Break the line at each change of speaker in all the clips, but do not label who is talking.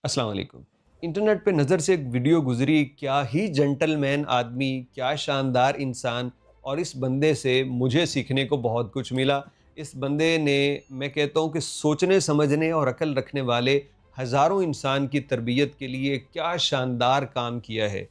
अस्सलाम वालेकुम। इंटरनेट पे नज़र से एक वीडियो गुजरी, क्या ही जेंटलमैन आदमी, क्या शानदार इंसान, और इस बंदे से मुझे सीखने को बहुत कुछ मिला। इस बंदे ने, मैं कहता हूँ कि सोचने समझने और अकल रखने वाले हज़ारों इंसान की तरबियत के लिए क्या शानदार काम किया है।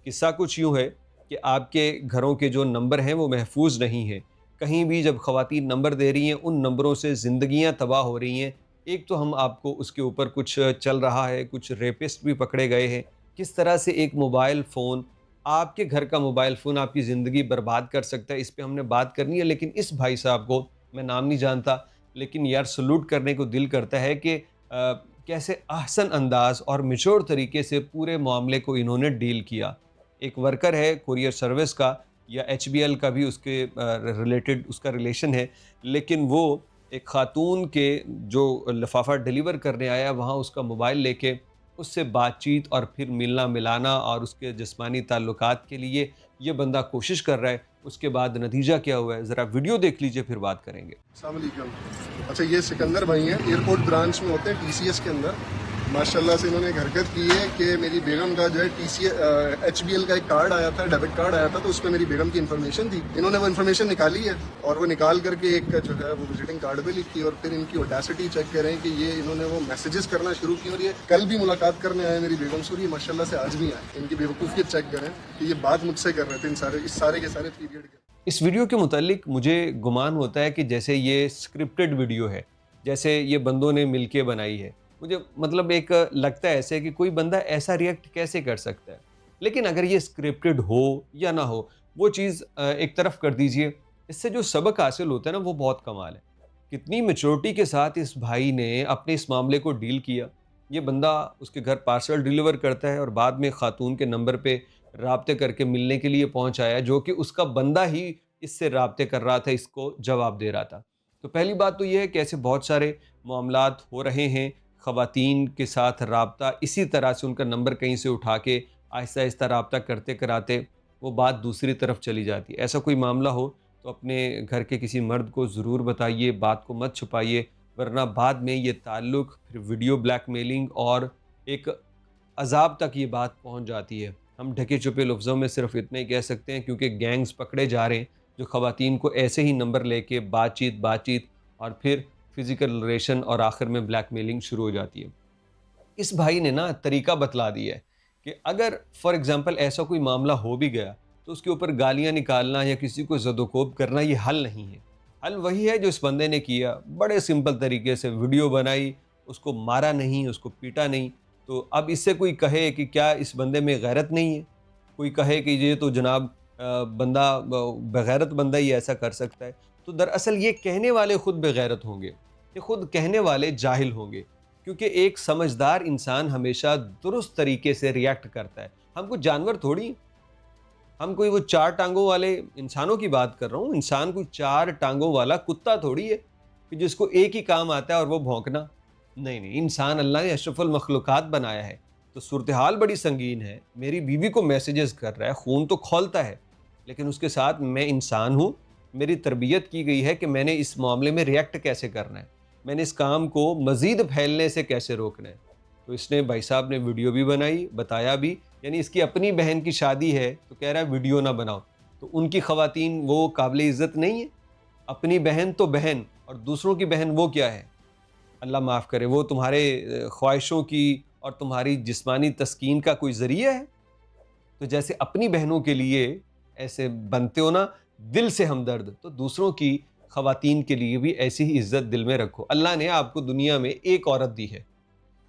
किस्सा कुछ यूँ है कि आपके घरों के जो नंबर हैं वो महफूज नहीं हैं। कहीं भी जब ख़वातीन नंबर दे रही हैं, उन नंबरों से ज़िंदगियाँ तबाह हो रही हैं। एक तो हम आपको उसके ऊपर कुछ चल रहा है, कुछ रेपिस्ट भी पकड़े गए हैं। किस तरह से एक मोबाइल फ़ोन, आपके घर का मोबाइल फ़ोन आपकी ज़िंदगी बर्बाद कर सकता है, इस पे हमने बात करनी है। लेकिन इस भाई साहब को मैं नाम नहीं जानता, लेकिन यार सैल्यूट करने को दिल करता है कि कैसे अहसन अंदाज़ और मैच्योर तरीके से पूरे मामले को इन्होंने डील किया। एक वर्कर है कोरियर सर्विस का, या एचबीएल का भी उसके रिलेटेड उसका रिलेशन है, लेकिन वो एक ख़ातून के जो लिफ़ाफ़ा डिलीवर करने आया, वहाँ उसका मोबाइल लेके उससे बातचीत और फिर मिलना मिलाना और उसके जिस्मानी ताल्लुकात के लिए ये बंदा कोशिश कर रहा है। उसके बाद नतीजा क्या हुआ है, ज़रा वीडियो देख लीजिए, फिर बात करेंगे।
अस्सलाम वालेकुम। अच्छा, ये सिकंदर भाई हैं, एयरपोर्ट ब्रांच में होते हैं टीसीएस के अंदर। माशाल्लाह से इन्होंने एक हरकत की है कि मेरी बेगम का जो है एचबीएल का एक कार्ड आया था, डेबिट कार्ड आया था, तो उस पर मेरी बेगम की इन्फॉर्मेशन थी। इन्होंने वो इन्फॉर्मेशन निकाली है और वो निकाल करके एक जो है वो विजिटिंग कार्ड पे लिखी, और फिर इनकी ऑडेसिटी चेक करें कि ये इन्होंने वो मैसेजेस करना शुरू की, और ये कल भी मुलाकात करने आए मेरी बेगम से, और ये माशाल्लाह से आज भी आए। इनकी बेवकूफ़ियत चेक करें कि ये बात मुझसे कर रहे थे इस सारे के सारे पीरियड के।
इस वीडियो के मुतालिक मुझे गुमान होता है कि जैसे ये स्क्रिप्टेड वीडियो है, जैसे ये बंदों ने मिलके बनाई है। मुझे मतलब एक लगता है ऐसे कि कोई बंदा ऐसा रिएक्ट कैसे कर सकता है। लेकिन अगर ये स्क्रिप्टेड हो या ना हो, वो चीज़ एक तरफ कर दीजिए। इससे जो सबक हासिल होता है ना, वो बहुत कमाल है। कितनी मैच्योरिटी के साथ इस भाई ने अपने इस मामले को डील किया। ये बंदा उसके घर पार्सल डिलीवर करता है और बाद में ख़ातून के नंबर पे राब्ते करके मिलने के लिए पहुंच आया, जो कि उसका बंदा ही इससे राब्ते कर रहा था, इसको जवाब दे रहा था। तो पहली बात तो ये है कि ऐसे बहुत सारे मामलात हो रहे हैं। ख़वातीन के साथ राब्ता इसी तरह से, उनका नंबर कहीं से उठा के आहिस्ता आहिस्ता राब्ता करते कराते वो बात दूसरी तरफ चली जाती है। ऐसा कोई मामला हो तो अपने घर के किसी मर्द को ज़रूर बताइए, बात को मत छुपाइए, वरना बाद में ये ताल्लुक़ फिर वीडियो ब्लैकमेलिंग और एक अज़ाब तक ये बात पहुंच जाती है। हम ढके छुपे लफ्ज़ों में सिर्फ इतना ही कह सकते हैं, क्योंकि गैंग्स पकड़े जा रहे हैं जो ख़वातीन को ऐसे ही नंबर लेके बातचीत और फिर फ़िज़िकल रिलेशन और आखिर में ब्लैकमेलिंग शुरू हो जाती है। इस भाई ने ना तरीका बतला दिया है कि अगर फॉर एग्ज़ाम्पल ऐसा कोई मामला हो भी गया, तो उसके ऊपर गालियाँ निकालना या किसी को ज़दोकोब करना ये हल नहीं है। हल वही है जो इस बंदे ने किया। बड़े सिंपल तरीके से वीडियो बनाई, उसको मारा नहीं, उसको पीटा नहीं। तो अब इससे कोई कहे कि क्या इस बंदे में गैरत नहीं है? कोई कहे कि ये तो जनाब बंदा बेगैरत बंदा ही ऐसा कर सकता है। तो दरअसल ये कहने वाले खुद बेगैरत होंगे, ये खुद कहने वाले जाहिल होंगे, क्योंकि एक समझदार इंसान हमेशा दुरुस्त तरीके से रिएक्ट करता है। हम कुछ जानवर थोड़ी हैं। हम कोई वो 4 टाँगों वाले इंसानों की बात कर रहा हूँ। इंसान कोई 4 टाँगों वाला कुत्ता थोड़ी है कि जिसको एक ही काम आता है और वो भौंकना। नहीं, नहीं, इंसान अल्लाह ने अशरफुल मखलूक़ात बनाया है। तो सूरत-ए-हाल बड़ी संगीन है। मेरी बीवी को मैसेजेस कर रहा है, खून तो खौलता है, लेकिन उसके साथ मैं इंसान हूँ। मेरी तरबियत की गई है कि मैंने इस मामले में रिएक्ट कैसे करना है। मैंने इस काम को मज़ीद फैलने से कैसे रोकना है। तो इसने, भाई साहब ने वीडियो भी बनाई, बताया भी। यानी इसकी अपनी बहन की शादी है तो कह रहा है वीडियो ना बनाओ। तो उनकी ख़वातीन वो काबिल इज़्ज़त नहीं है? अपनी बहन तो बहन, और दूसरों की बहन वो क्या है? अल्लाह माफ़ करे, वो तुम्हारे ख्वाहिशों की और तुम्हारी जिस्मानी तस्कीन का कोई ज़रिया है? तो जैसे अपनी बहनों के लिए ऐसे बनते हो ना दिल से हमदर्द, तो दूसरों की ख़वातीन के लिए भी ऐसी ही इज़्ज़त दिल में रखो। अल्लाह ने आपको दुनिया में एक औरत दी है,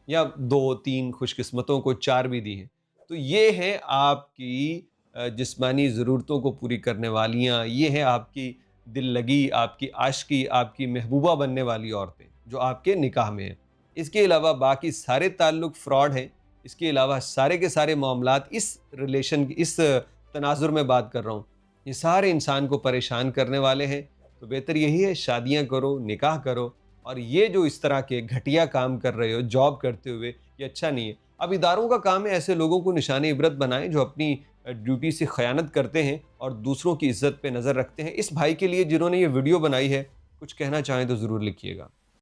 या 2-3 खुशकिस्मतों को 4 भी दी हैं। तो ये हैं आपकी जिस्मानी ज़रूरतों को पूरी करने वालियाँ, ये हैं आपकी दिल लगी, आपकी आशिकी, आपकी महबूबा बनने वाली औरतें, जो आपके निकाह में हैं। इसके अलावा बाकी सारे ताल्लुक़ फ्रॉड हैं। इसके अलावा सारे के सारे मामलात इस रिलेशन की, इस तनाज़ुर में बात कर रहा हूँ, ये सारे इंसान को परेशान करने वाले हैं। तो बेहतर यही है, शादियाँ करो, निकाह करो। और ये जो इस तरह के घटिया काम कर रहे हो जॉब करते हुए, ये अच्छा नहीं है। अब इदारों का काम है ऐसे लोगों को निशाने इबरत बनाएं जो अपनी ड्यूटी से खयानत करते हैं और दूसरों की इज्जत पे नज़र रखते हैं। इस भाई के लिए जिन्होंने ये वीडियो बनाई है, कुछ कहना चाहें तो ज़रूर लिखिएगा।